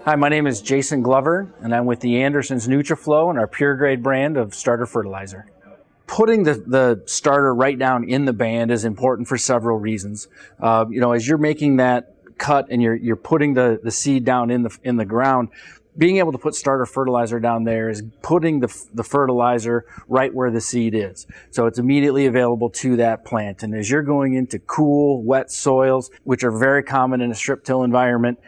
Hi, my name is Jason Glover, and I'm with the Anderson's Nutra-Flo and our pure grade brand of starter fertilizer. Putting the starter right down in the band is important for several reasons. As you're making that cut and you're putting the seed down in the ground, being able to put starter fertilizer down there is putting the fertilizer right where the seed is. So it's immediately available to that plant. And as you're going into cool, wet soils, which are very common in a strip-till environment,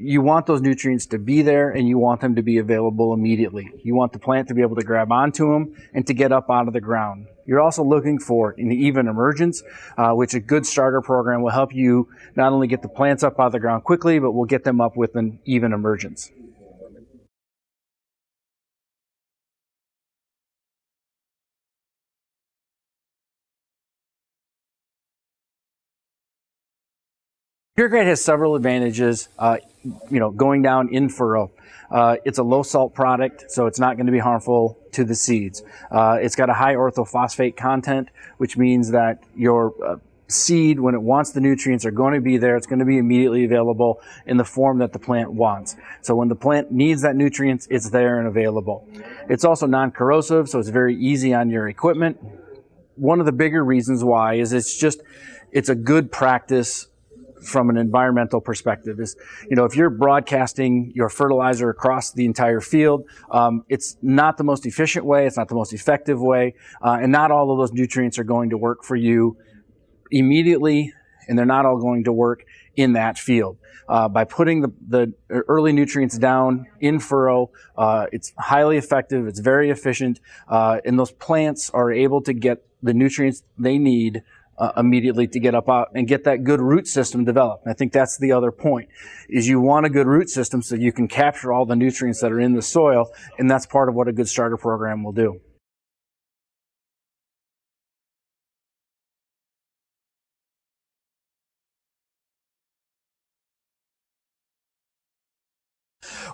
you want those nutrients to be there and you want them to be available immediately. You want the plant to be able to grab onto them and to get up out of the ground. You're also looking for an even emergence, which a good starter program will help you not only get the plants up out of the ground quickly, but will get them up with an even emergence. Pure grade has several advantages, going down in furrow. It's a low salt product, so it's not going to be harmful to the seeds. It's got a high orthophosphate content, which means that your seed, when it wants the nutrients, are going to be there. It's going to be immediately available in the form that the plant wants. So when the plant needs that nutrients, it's there and available. It's also non-corrosive, so it's very easy on your equipment. One of the bigger reasons why is it's a good practice from an environmental perspective. Is, if you're broadcasting your fertilizer across the entire field, it's not the most efficient way, it's not the most effective way, and not all of those nutrients are going to work for you immediately, and they're not all going to work in that field. By putting the early nutrients down in furrow, it's highly effective, it's very efficient, and those plants are able to get the nutrients they need immediately to get up out and get that good root system developed. And I think that's the other point, is you want a good root system so you can capture all the nutrients that are in the soil, and that's part of what a good starter program will do.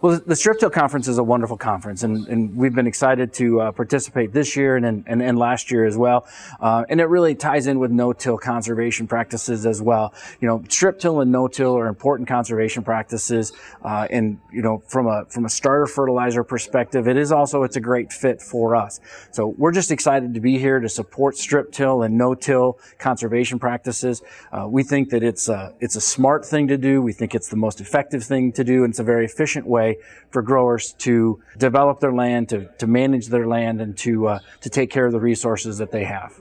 Well, the Strip-Till Conference is a wonderful conference, and we've been excited to participate this year and last year as well. And it really ties in with no-till conservation practices as well. Strip-till and no-till are important conservation practices, and from a starter fertilizer perspective, it's a great fit for us. So we're just excited to be here to support strip-till and no-till conservation practices. We think that it's a smart thing to do. We think it's the most effective thing to do, and it's a very efficient way for growers to develop their land, to manage their land, and to take care of the resources that they have.